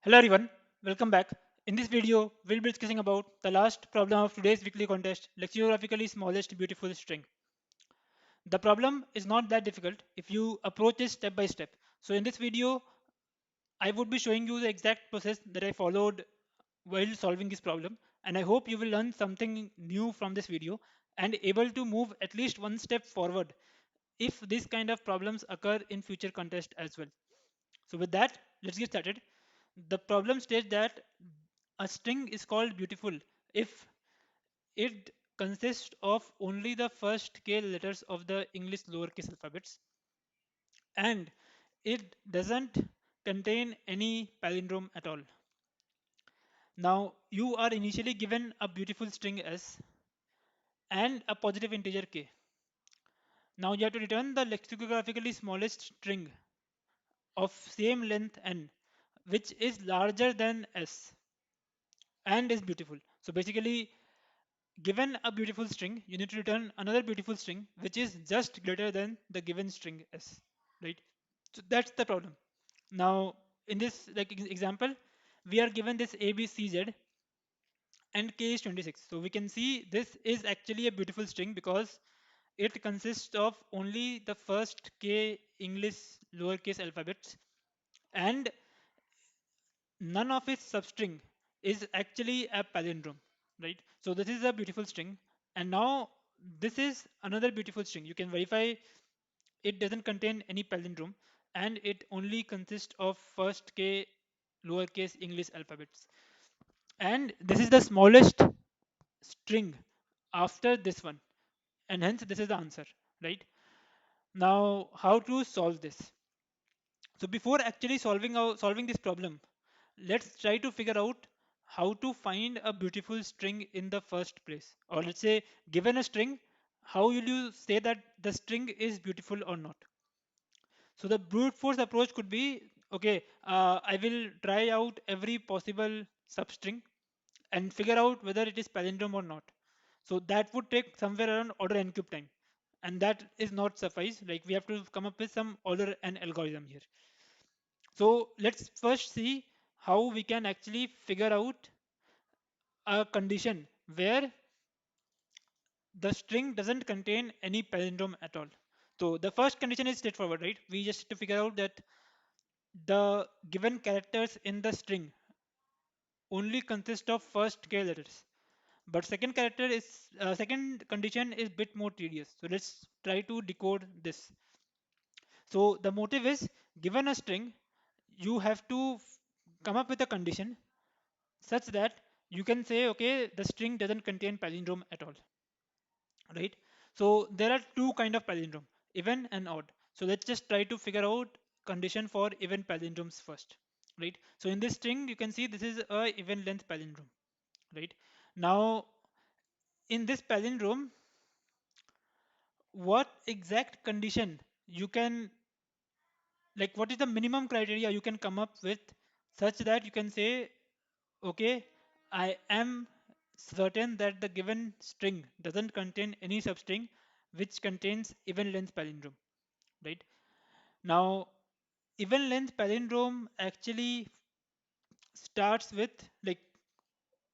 Hello everyone, welcome back. In this video, we'll be discussing about the last problem of today's weekly contest, lexicographically smallest beautiful string. The problem is not that difficult if you approach it step by step. So in this video, I would be showing you the exact process that I followed while solving this problem, and I hope you will learn something new from this video and able to move at least one step forward if this kind of problems occur in future contests as well. So with that, let's get started. The problem states that a string is called beautiful if it consists of only the first k letters of the English lowercase alphabets and it doesn't contain any palindrome at all. Now you are initially given a beautiful string s and a positive integer k. Now you have to return the lexicographically smallest string of same length n which is larger than s and is beautiful. So basically, given a beautiful string, you need to return another beautiful string which is just greater than the given string s, right? So that's the problem. Now, in this example, we are given this a, b, c, z, and k is 26. So we can see this is actually a beautiful string because it consists of only the first k English lowercase alphabets and none of its substring is actually a palindrome, right? So this is a beautiful string, and now this is another beautiful string. You can verify it doesn't contain any palindrome, and it only consists of first k lowercase English alphabets. And this is the smallest string after this one, and hence this is the answer, right? Now, how to solve this? So before actually solving this problem, let's try to figure out how to find a beautiful string in the first place. Or let's say, given a string, how will you say that the string is beautiful or not? So the brute force approach could be, okay, I will try out every possible substring and figure out whether it is palindrome or not. So that would take somewhere around order n cube time. And that is not suffice. Like we have to come up with some order n algorithm here. So let's first see how we can actually figure out a condition where the string doesn't contain any palindrome at all. So the first condition is straightforward, right? We just have to figure out that the given characters in the string only consist of first k letters. But second condition is bit more tedious. So let's try to decode this. So the motive is given a string, you have to come up with a condition such that you can say, okay, the string doesn't contain palindrome at all, right? So there are two kind of palindrome, even and odd. So let's just try to figure out condition for even palindromes first, right? So in this string, you can see this is a even length palindrome, right? Now in this palindrome, what exact condition you can what is the minimum criteria you can come up with such that you can say, okay, I am certain that the given string doesn't contain any substring which contains even length palindrome, right? Now even length palindrome actually starts with like,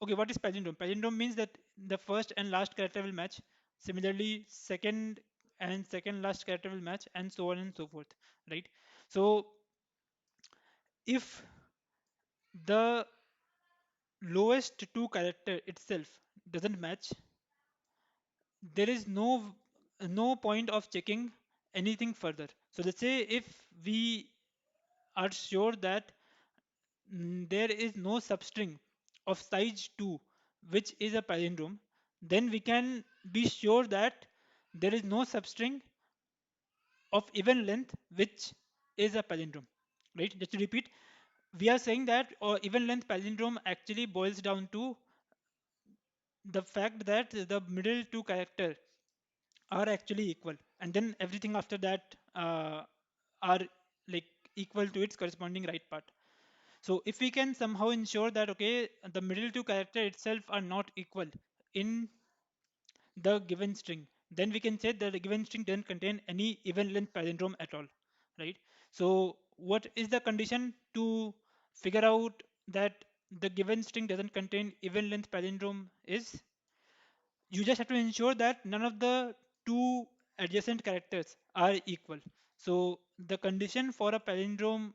okay, what is palindrome? Palindrome means that the first and last character will match. Similarly, second and second last character will match, and so on and so forth, right? So if the lowest two character itself doesn't match, there is no point of checking anything further. So let's say if we are sure that there is no substring of size 2 which is a palindrome, then we can be sure that there is no substring of even length which is a palindrome, right? Just to repeat, we are saying that even length palindrome actually boils down to the fact that the middle two character are actually equal, and then everything after that are like equal to its corresponding right part. So if we can somehow ensure that, okay, the middle two character itself are not equal in the given string, then we can say that the given string doesn't contain any even length palindrome at all, right? So what is the condition to figure out that the given string doesn't contain even length palindrome is you just have to ensure that none of the two adjacent characters are equal. So the condition for a palindrome,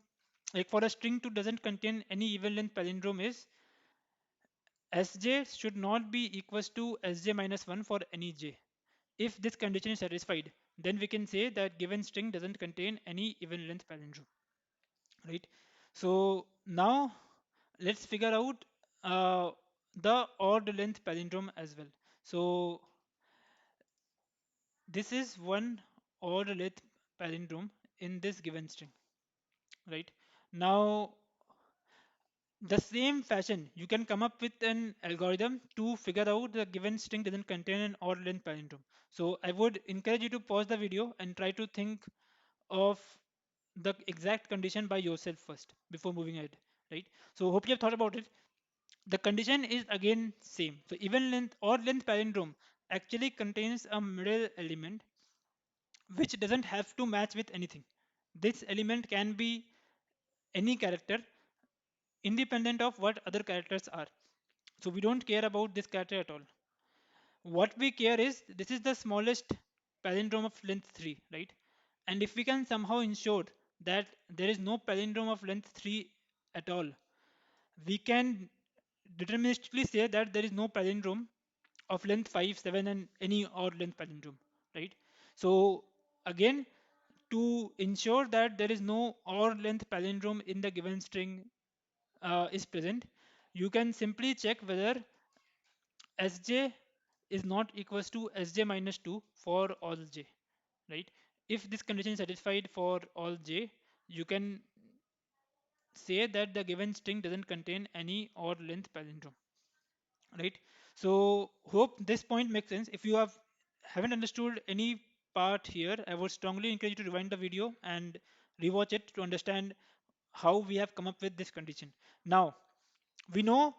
like for a string to doesn't contain any even length palindrome is Sj should not be equals to Sj minus 1 for any j. If this condition is satisfied, then we can say that given string doesn't contain any even length palindrome, right? So now let's figure out the odd length palindrome as well. So this is one odd length palindrome in this given string, right? Now, the same fashion, you can come up with an algorithm to figure out the given string doesn't contain an odd length palindrome. So I would encourage you to pause the video and try to think of the exact condition by yourself first before moving ahead, right? So hope you have thought about it. The condition is again same. So even length odd length palindrome actually contains a middle element which doesn't have to match with anything. This element can be any character independent of what other characters are. So we don't care about this character at all. What we care is this is the smallest palindrome of length 3, right? And if we can somehow ensure that there is no palindrome of length 3 at all, we can deterministically say that there is no palindrome of length 5, 7 and any odd length palindrome, right? So again, to ensure that there is no odd length palindrome in the given string is present, you can simply check whether Sj is not equals to Sj minus 2 for all j, right? If this condition is satisfied for all j, you can say that the given string doesn't contain any odd length palindrome, right? So hope this point makes sense. If you haven't understood any part here, I would strongly encourage you to rewind the video and rewatch it to understand how we have come up with this condition. Now we know,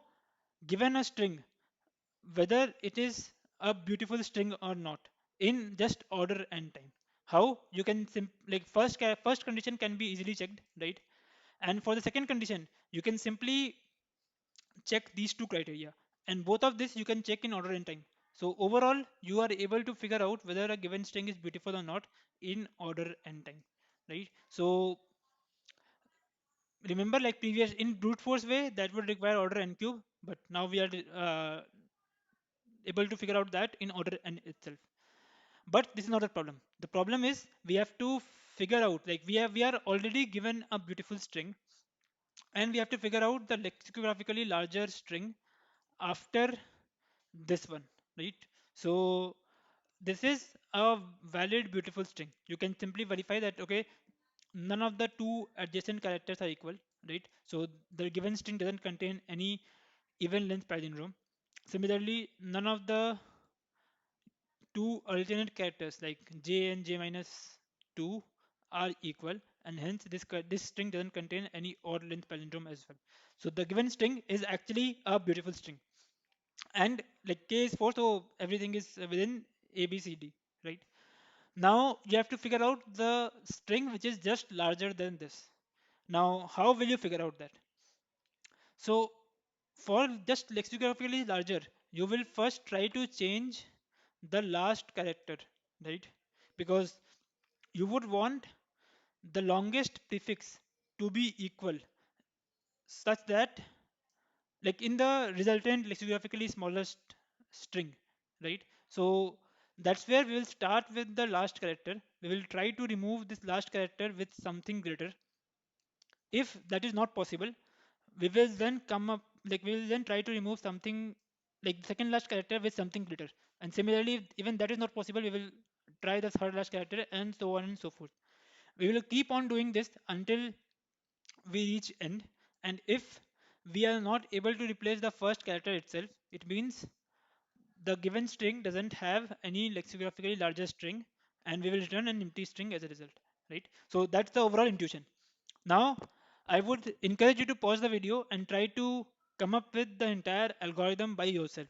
given a string, whether it is a beautiful string or not in just order and time. How you can like first condition can be easily checked, right? And for the second condition, you can simply check these two criteria, and both of this you can check in order and time. So overall, you are able to figure out whether a given string is beautiful or not in order and time, right? So remember, like previous in brute force way, that would require order n cube, but now we are able to figure out that in order n itself. But this is not a problem. The problem is we have to figure out, like we are already given a beautiful string, and we have to figure out the lexicographically larger string after this one, right? So this is a valid beautiful string. You can simply verify that, okay, none of the two adjacent characters are equal, right? So the given string doesn't contain any even length palindrome. Similarly, none of the two alternate characters like j and j minus 2 are equal, and hence this string doesn't contain any odd length palindrome as well. So the given string is actually a beautiful string, and like k is 4, so everything is within a b c d, right? Now you have to figure out the string which is just larger than this. Now how will you figure out that? So for just lexicographically larger, you will first try to change the last character, right? Because you would want the longest prefix to be equal, such that like in the resultant lexicographically smallest string, right? So that's where we will start with the last character. We will try to remove this last character with something greater. If that is not possible, we will then come up, like we will then try to remove something like the second last character with something greater. And similarly, even that is not possible, we will try the third last character and so on and so forth. We will keep on doing this until we reach end. And if we are not able to replace the first character itself, it means the given string doesn't have any lexicographically larger string, and we will return an empty string as a result, right? So that's the overall intuition. Now I would encourage you to pause the video and try to come up with the entire algorithm by yourself.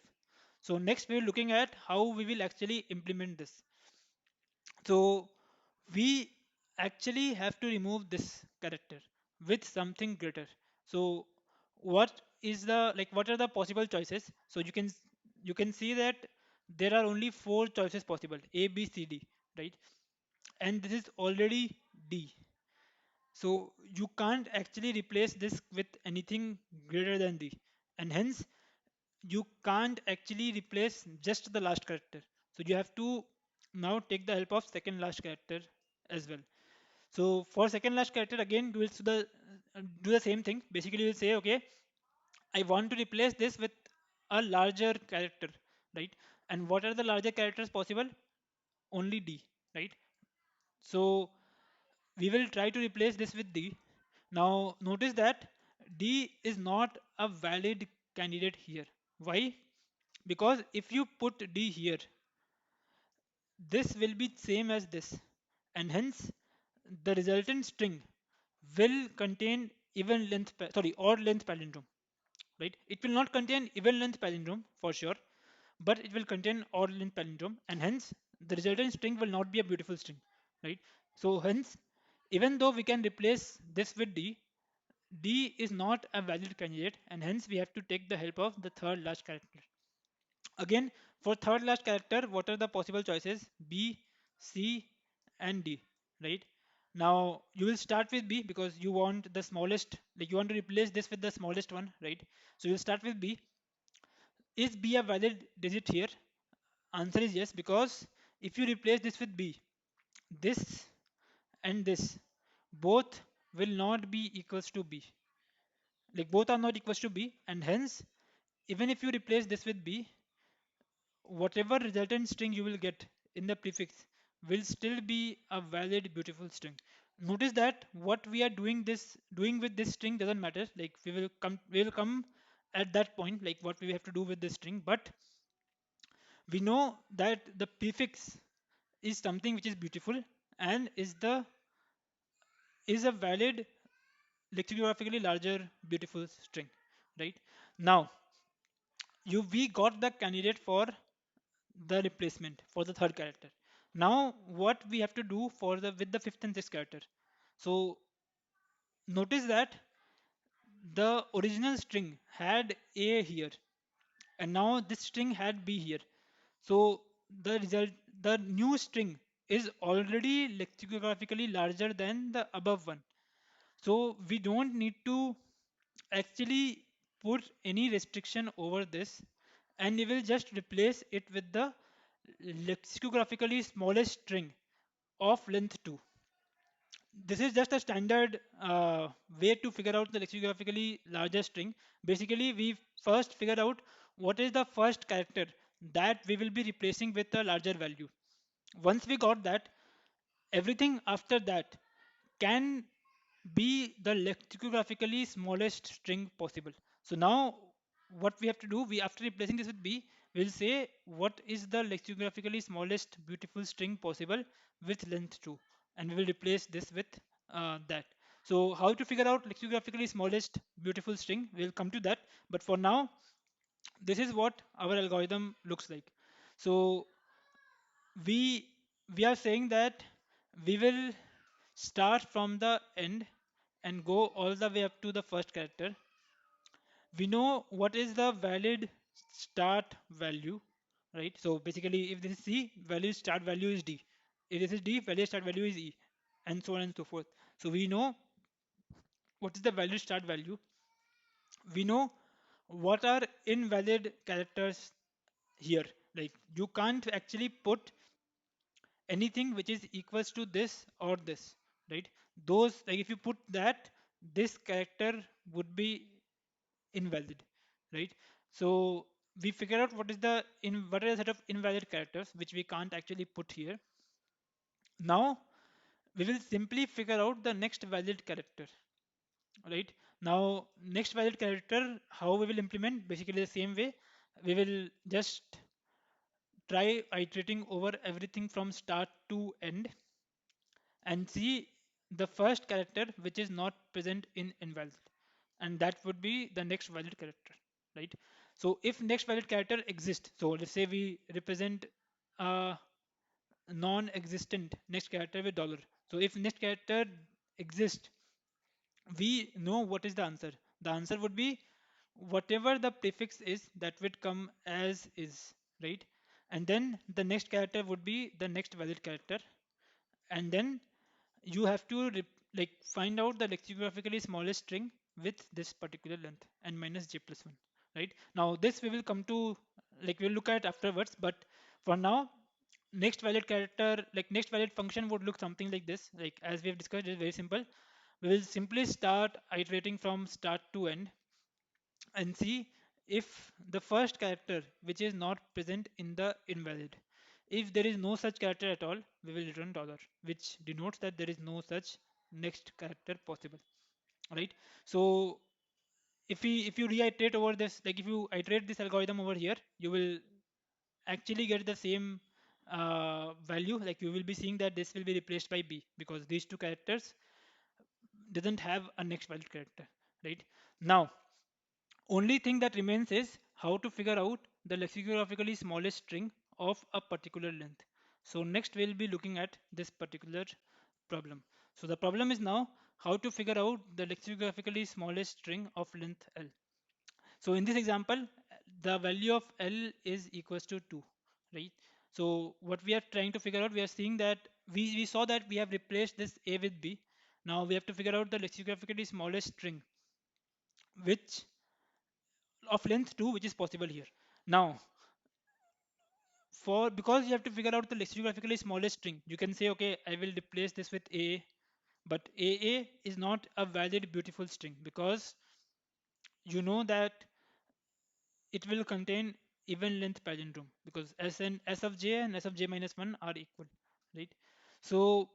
So next we're looking at how we will actually implement this. So we actually have to remove this character with something greater. So what is the what are the possible choices. So you can see that there are only four choices possible: A, B, C, D, right? And this is already D. So you can't actually replace this with anything greater than D, and hence you can't actually replace just the last character. So you have to now take the help of second last character as well. So for second last character, again do the same thing. Basically, you'll say, okay, I want to replace this with a larger character, right? And what are the larger characters possible? Only D, right? So we will try to replace this with D. Now notice that D is not a valid candidate here. Why? Because if you put D here, this will be same as this, and hence the resultant string will contain odd length palindrome, right? It will not contain even length palindrome for sure, but it will contain odd length palindrome, and hence the resultant string will not be a beautiful string, right? So hence, even though we can replace this with D, D is not a valid candidate, and hence we have to take the help of the third large character. Again, for third last character, what are the possible choices? B, C, and D, right? Now you will start with B because you want the smallest, like you want to replace this with the smallest one, right? So you'll start with B. Is B a valid digit here? Answer is yes, because if you replace this with B, this and this both will not be equals to B. Like both are not equals to B, and hence even if you replace this with B, whatever resultant string you will get in the prefix will still be a valid beautiful string. Notice that what we are doing with this string doesn't matter. Like we will come at that point, like what we have to do with this string, but we know that the prefix is something which is beautiful and is a valid lexicographically larger beautiful string, right? Now we got the candidate for the replacement for the third character. Now what we have to do for the with the fifth and sixth character. So notice that the original string had A here, and now this string had B here. So the new string is already lexicographically larger than the above one. So we don't need to actually put any restriction over this, and we will just replace it with the lexicographically smallest string of length 2. This is just a standard way to figure out the lexicographically larger string. Basically, we first figure out what is the first character that we will be replacing with a larger value. Once we got that, everything after that can be the lexicographically smallest string possible. So now what we have to do, we after replacing this with B, we'll say what is the lexicographically smallest beautiful string possible with length 2, and we will replace this with that. So how to figure out lexicographically smallest beautiful string, we'll come to that. But for now, this is what our algorithm looks like. So we we are saying that we will start from the end and go all the way up to the first character. We know what is the valid start value, right? So basically, if this is C, valid start value is D. If this is D, valid start value is E, and so on and so forth. So we know what is the valid start value. We know what are invalid characters here. Like you can't actually put anything which is equals to this or this, right? Those, like if you put that, this character would be invalid, right? So we figure out what are the set of invalid characters which we can't actually put here. Now we will simply figure out the next valid character, right? Now next valid character, how we will implement, basically the same way. We will just try iterating over everything from start to end and see the first character which is not present in invalid, and that would be the next valid character, right? So if next valid character exists, so let's say we represent a non-existent next character with dollar. So if next character exists, we know what is the answer. The answer would be whatever the prefix is that would come as is, right? And then the next character would be the next valid character, and then you have to like find out the lexicographically smallest string with this particular length and minus j plus 1, right? Now this we will come to, like we'll look at afterwards, but for now, next valid character, like next valid function would look something like this. Like as we have discussed, it's very simple. We will simply start iterating from start to end and see if the first character which is not present in the invalid, if there is no such character at all, we will return dollar, which denotes that there is no such next character possible, right? So if you reiterate over this, like if you iterate this algorithm over here, you will actually get the same value. Like you will be seeing that this will be replaced by b because these two characters doesn't have a next valid character, right? Now only thing that remains is how to figure out the lexicographically smallest string of a particular length. So next we'll be looking at this particular problem. So the problem is now how to figure out the lexicographically smallest string of length L. So in this example, the value of L is equals to 2, right? So what we are trying to figure out, we are seeing that we saw that we have replaced this A with B. Now we have to figure out the lexicographically smallest string, which of length 2, which is possible here. Now for because you have to figure out the lexicographically smallest string, you can say okay, I will replace this with A, but AA is not a valid beautiful string because you know that it will contain even length palindrome because S of j and S of j minus 1 are equal, right? So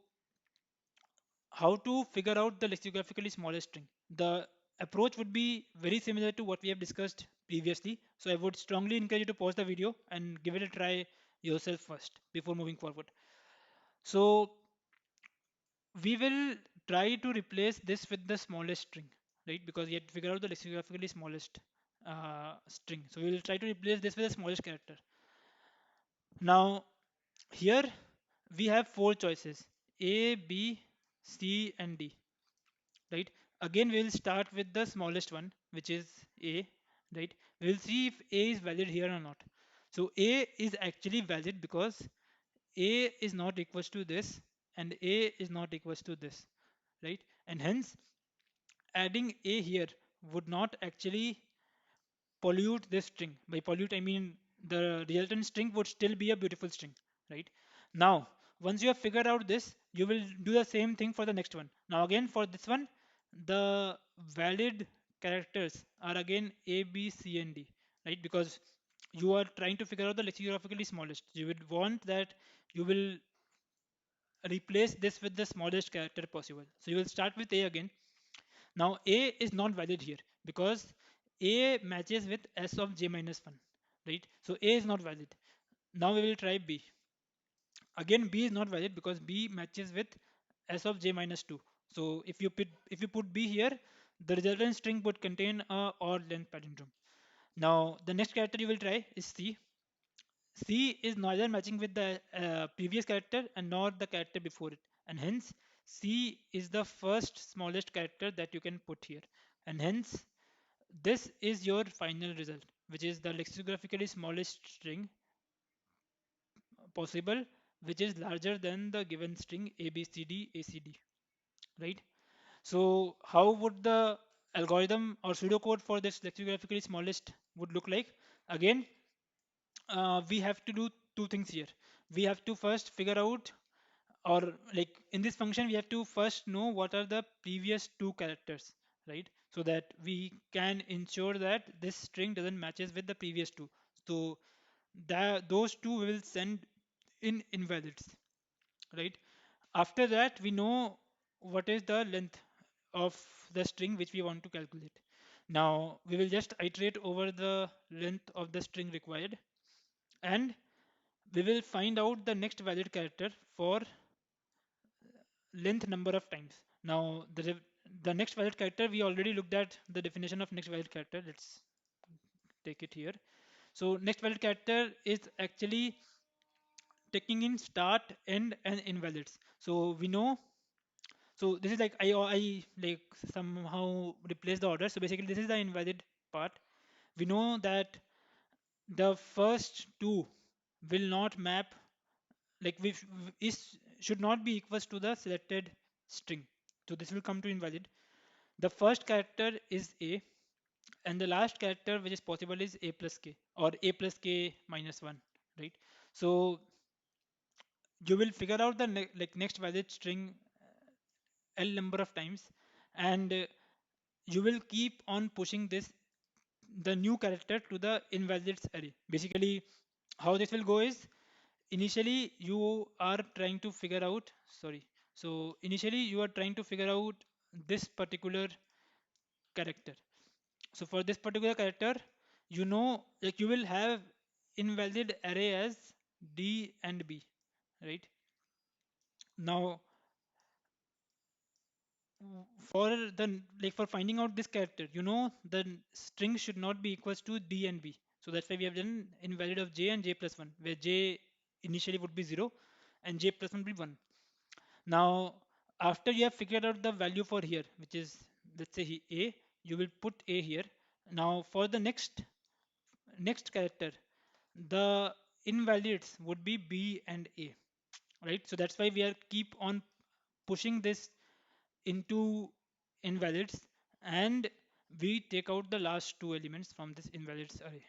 how to figure out the lexicographically smallest string? The approach would be very similar to what we have discussed previously. So I would strongly encourage you to pause the video and give it a try yourself first before moving forward. So we will try to replace this with the smallest string, right? Because we have to figure out the lexicographically smallest string. So we will try to replace this with the smallest character. Now here we have four choices: A, B, C, and D, right? Again, we will start with the smallest one, which is A, right? We will see if A is valid here or not. So A is actually valid because A is not equals to this and A is not equals to this, right? And hence adding A here would not actually pollute this string. By pollute, I mean the resultant string would still be a beautiful string, right? Now, once you have figured out this, you will do the same thing for the next one. Now, again, for this one, the valid characters are again A, B, C, and D, right? Because you are trying to figure out the lexicographically smallest. You would want that you will replace this with the smallest character possible. So you will start with A again. Now A is not valid here because A matches with S of j minus 1, right? So A is not valid. Now we will try B. Again B is not valid because B matches with S of j minus 2. So if you put B here, the resultant string would contain a odd length palindrome. Now the next character you will try is C. C is neither matching with the previous character and nor the character before it, and hence C is the first smallest character that you can put here, and hence this is your final result, which is the lexicographically smallest string possible, which is larger than the given string ABCD ACD, right? So how would the algorithm or pseudocode for this lexicographically smallest would look like? Again, we have to do two things here. We have to first figure out, or like in this function, we have to first know what are the previous two characters, right? So that we can ensure that this string doesn't matches with the previous two. So those two we will send in invalids, right? After that, we know what is the length of the string which we want to calculate. Now we will just iterate over the length of the string required, and we will find out the next valid character for length number of times. Now the next valid character, we already looked at the definition of next valid character. Let's take it here. So next valid character is actually taking in start, end, and invalids. So we know So this is like I like somehow replace the order. So basically this is the invalid part. We know that the first two will not map, like we is should not be equals to the selected string. So this will come to invalid. The first character is A, and the last character which is possible is A plus K or A plus K minus 1, right? So you will figure out the like next valid string L number of times, and you will keep on pushing this the new character to the invalids array. Basically, how this will go is initially you are trying to figure out, sorry. So initially you are trying to figure out this particular character. So for this particular character, you know, like you will have invalid array as D and B, right? Now for the like for finding out this character, you know, the string should not be equals to D and B. So that's why we have done invalid of J and J plus 1, where J initially would be 0 and J plus 1 would be 1. Now, after you have figured out the value for here, which is, let's say A, you will put A here. Now for the next character, the invalids would be B and A, right? So that's why we are keep on pushing this into invalids, and we take out the last two elements from this invalids array,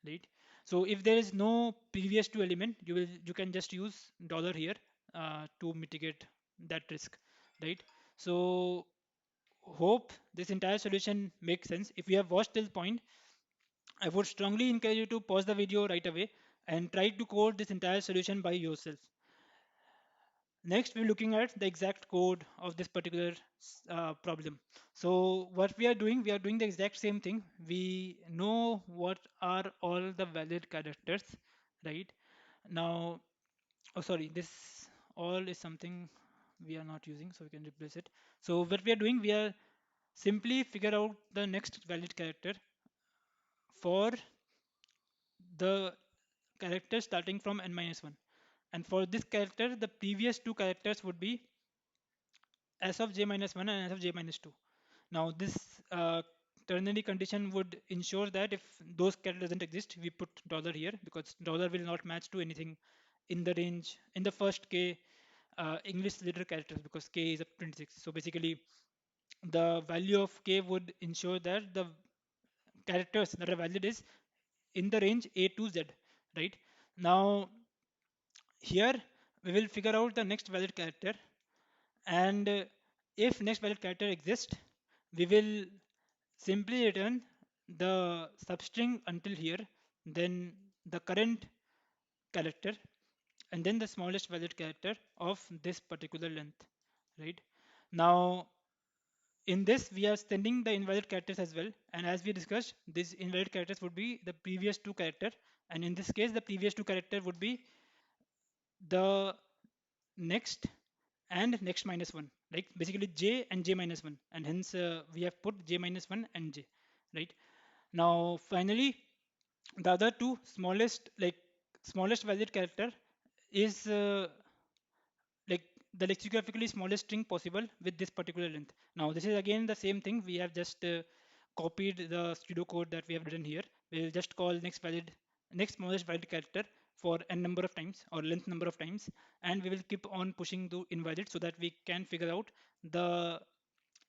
right? So if there is no previous two element, you can just use dollar here to mitigate that risk, right? So hope this entire solution makes sense. If you have watched till point, I would strongly encourage you to pause the video right away and try to code this entire solution by yourself. Next, we're looking at the exact code of this particular problem. So what we are doing the exact same thing. We know what are all the valid characters, right? Now, oh sorry, this all is something we are not using, so we can replace it. So what we are doing, we are simply figure out the next valid character for the character starting from n minus 1. And for this character, the previous two characters would be s of j minus 1 and s of j minus 2. Now this ternary condition would ensure that if those characters doesn't exist, we put dollar here because dollar will not match to anything in the range in the first k English letter characters, because k is up 26. So basically the value of k would ensure that the characters that are valid is in the range a to z, right? Now here we will figure out the next valid character, and if next valid character exists, we will simply return the substring until here, then the current character, and then the smallest valid character of this particular length, right? Now in this we are sending the invalid characters as well, and as we discussed, these invalid characters would be the previous two character, and in this case the previous two character would be the next and next minus 1, like basically j and j minus 1, and hence we have put j minus 1 and j, right? Now finally the other two smallest valid character is like the lexicographically smallest string possible with this particular length. Now this is again the same thing. We have just copied the pseudo code that we have written here. We'll just call next smallest valid character for n number of times or length number of times, and we will keep on pushing the invalid so that we can figure out the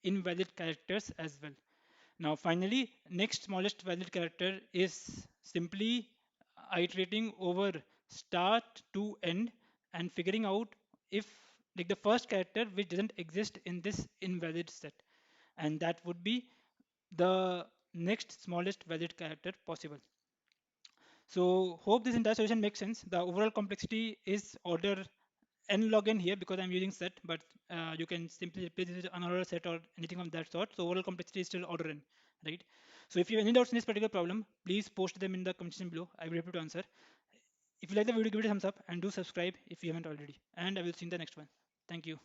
invalid characters as well. Now finally, next smallest valid character is simply iterating over start to end and figuring out if like the first character which doesn't exist in this invalid set, and that would be the next smallest valid character possible. So hope this entire solution makes sense. The overall complexity is order n log n here because I'm using set, but you can simply replace it with another set or anything of that sort. So overall complexity is still order n, right? So if you have any doubts in this particular problem, please post them in the comment section below. I will be able to answer. If you like the video, give it a thumbs up and do subscribe if you haven't already. And I will see you in the next one. Thank you.